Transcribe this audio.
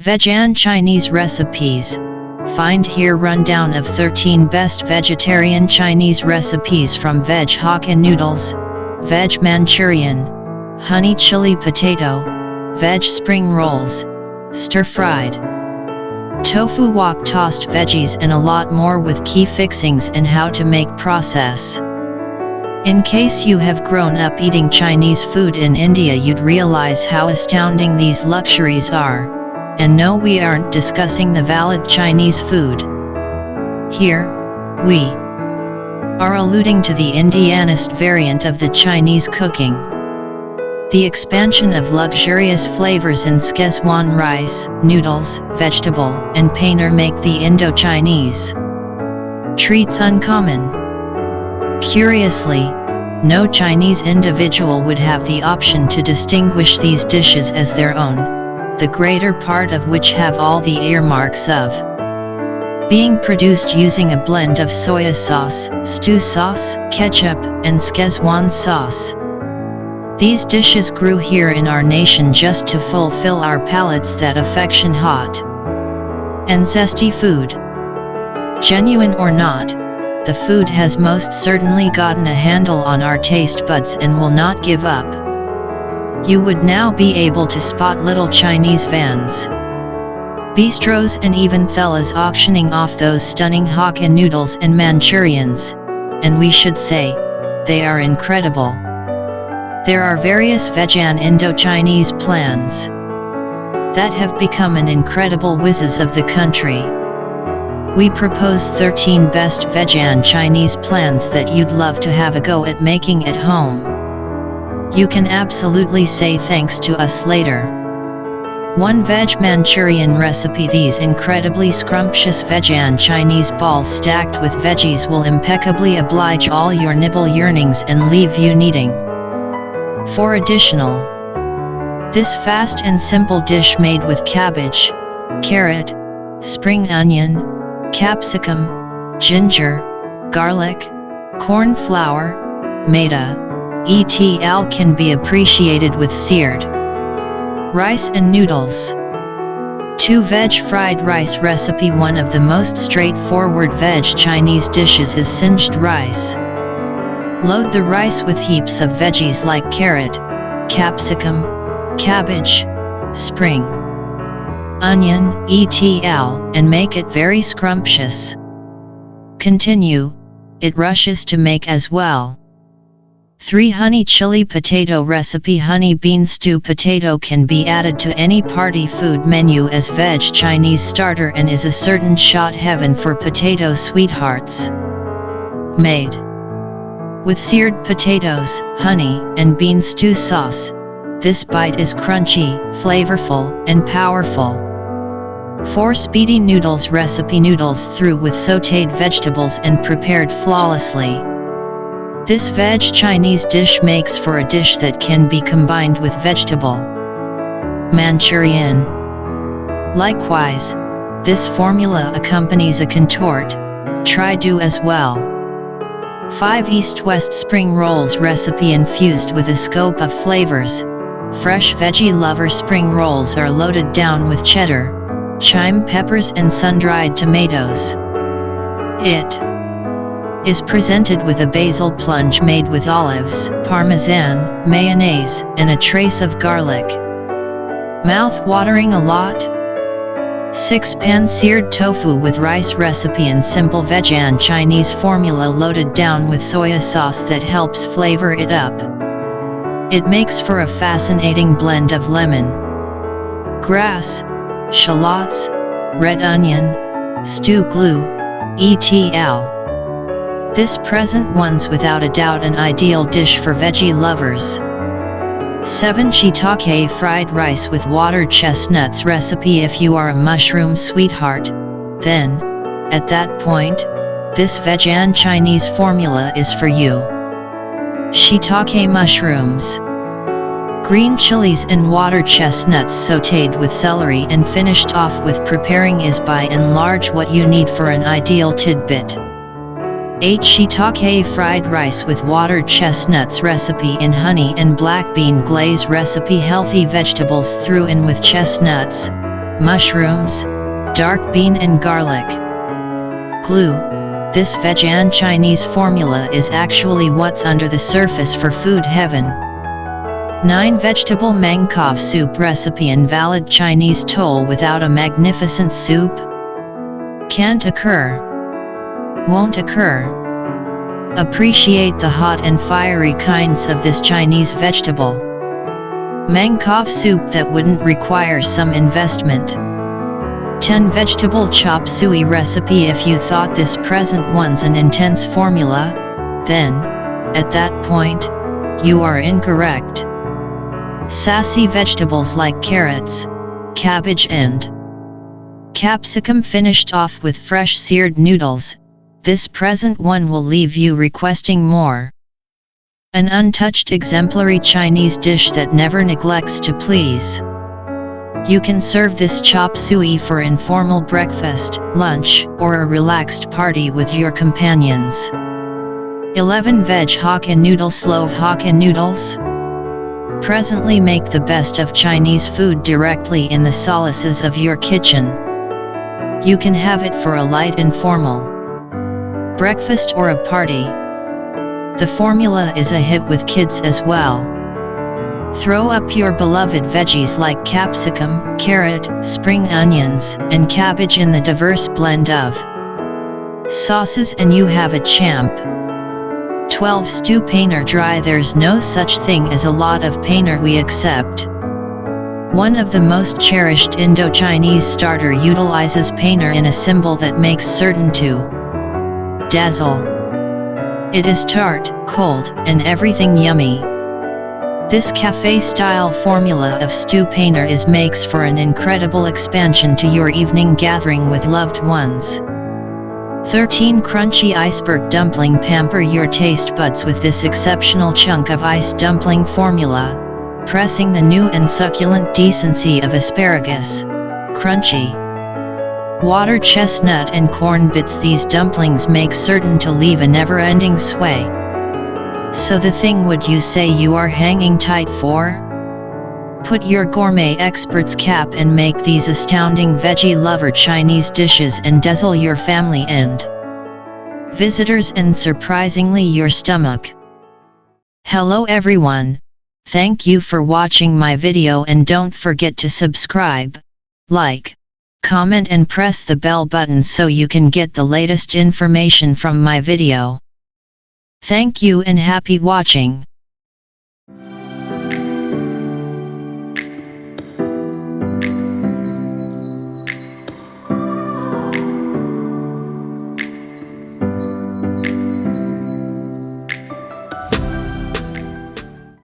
Vegan Chinese recipes. Find here rundown of 13 best vegetarian Chinese recipes from Veg Hakka Noodles, Veg Manchurian, Honey Chili Potato, Veg Spring Rolls, Stir-Fried Tofu Wok Tossed Veggies and a lot more with key fixings and how to make process. In case you have grown up eating Chinese food in India, you'd realize how astounding these luxuries are. And no, we aren't discussing the valid Chinese food. Here, we are alluding to the Indianist variant of the Chinese cooking. The expansion of luxurious flavors in Szechuan rice, noodles, vegetable, and paneer make the Indo-Chinese treats uncommon. Curiously, no Chinese individual would have the option to distinguish these dishes as their own, the greater part of which have all the earmarks of being produced using a blend of soya sauce, stew sauce, ketchup, and Szechuan sauce. These dishes grew here in our nation just to fulfill our palates that affection hot and zesty food. Genuine or not, the food has most certainly gotten a handle on our taste buds and will not give up. You would now be able to spot little Chinese vans, bistros and even thellas auctioning off those stunning Hakka noodles and Manchurians, and we should say, they are incredible. There are various vegan Indo-Chinese plans that have become an incredible whizzes of the country. We propose 13 best vegan Chinese plans that you'd love to have a go at making at home. You can absolutely say thanks to us later. 1 Veg Manchurian Recipe. These incredibly scrumptious vegan Chinese balls stacked with veggies will impeccably oblige all your nibble yearnings and leave you needing. For additional, this fast and simple dish made with cabbage, carrot, spring onion, capsicum, ginger, garlic, corn flour, maida, etc. can be appreciated with seared rice and noodles. 2 Veg Fried Rice Recipe. One of the most straightforward veg Chinese dishes is singed rice. Load the rice with heaps of veggies like carrot, capsicum, cabbage, spring onion, etc. and make it very scrumptious. Continue, it rushes to make as well. 3 Honey Chili Potato Recipe. Honey bean stew potato can be added to any party food menu as veg Chinese starter and is a certain shot heaven for potato sweethearts. Made with seared potatoes, honey, and bean stew sauce, this bite is crunchy, flavorful, and powerful. 4 Speedy Noodles Recipe. Noodles through with sautéed vegetables and prepared flawlessly. This veg Chinese dish makes for a dish that can be combined with vegetable Manchurian. Likewise, this formula accompanies a contort, try do as well. 5 East-West Spring Rolls Recipe. Infused with a scope of flavors, fresh veggie lover spring rolls are loaded down with cheddar, chime peppers and sun-dried tomatoes. It is presented with a basil plunge made with olives, parmesan, mayonnaise, and a trace of garlic. Mouth-watering a lot? 6 Pan-seared tofu with rice recipe and simple vegan Chinese formula loaded down with soya sauce that helps flavor it up. It makes for a fascinating blend of lemon grass, shallots, red onion, stew glue, etc. This present one's without a doubt an ideal dish for veggie lovers. 7 Shiitake Fried Rice with Water Chestnuts Recipe. If you are a mushroom sweetheart, then, at that point, this vegan Chinese formula is for you. Shiitake mushrooms, green chilies and water chestnuts sautéed with celery and finished off with preparing is by and large what you need for an ideal tidbit. 8 Shiitake Fried Rice with Water Chestnuts Recipe in Honey and Black Bean Glaze Recipe. Healthy vegetables through in with chestnuts, mushrooms, dark bean and garlic. Glue. This veg and Chinese formula is actually what's under the surface for food heaven. 9 Vegetable Mangkok soup recipe. Invalid Chinese toll without a magnificent soup? Can't occur. Won't occur. Appreciate the hot and fiery kinds of this Chinese vegetable Mangkok soup that wouldn't require some investment. 10 Vegetable Chop Suey recipe. If you thought this present one's an intense formula, then, at that point, you are incorrect. Sassy vegetables like carrots, cabbage and capsicum finished off with fresh seared noodles. This present one will leave you requesting more. An untouched exemplary Chinese dish that never neglects to please. You can serve this chop suey for informal breakfast, lunch, or a relaxed party with your companions. 11 Veg Hokkien Noodle Slow Hokkien Noodles. Presently make the best of Chinese food directly in the solaces of your kitchen. You can have it for a light informal breakfast or a party. The formula is a hit with kids as well. Throw up your beloved veggies like capsicum, carrot, spring onions, and cabbage in the diverse blend of sauces and you have a champ. 12 Stew Paneer Dry. There's no such thing as a lot of paneer we accept. One of the most cherished Indo-Chinese starter utilizes paneer in a symbol that makes certain to dazzle. It is tart, cold, and everything yummy. This cafe-style formula of stew paneer makes for an incredible expansion to your evening gathering with loved ones. 13 Crunchy Iceberg Dumpling. Pamper your taste buds with this exceptional chunk of ice dumpling formula, pressing the new and succulent decency of asparagus, crunchy water chestnut and corn bits. These dumplings make certain to leave a never-ending sway. So the thing would you say you are hanging tight for? Put your gourmet expert's cap and make these astounding veggie lover Chinese dishes and dazzle your family and visitors and surprisingly your stomach. Hello everyone, thank you for watching my video and don't forget to subscribe, like, comment and press the bell button so you can get the latest information from my video. Thank you and happy watching.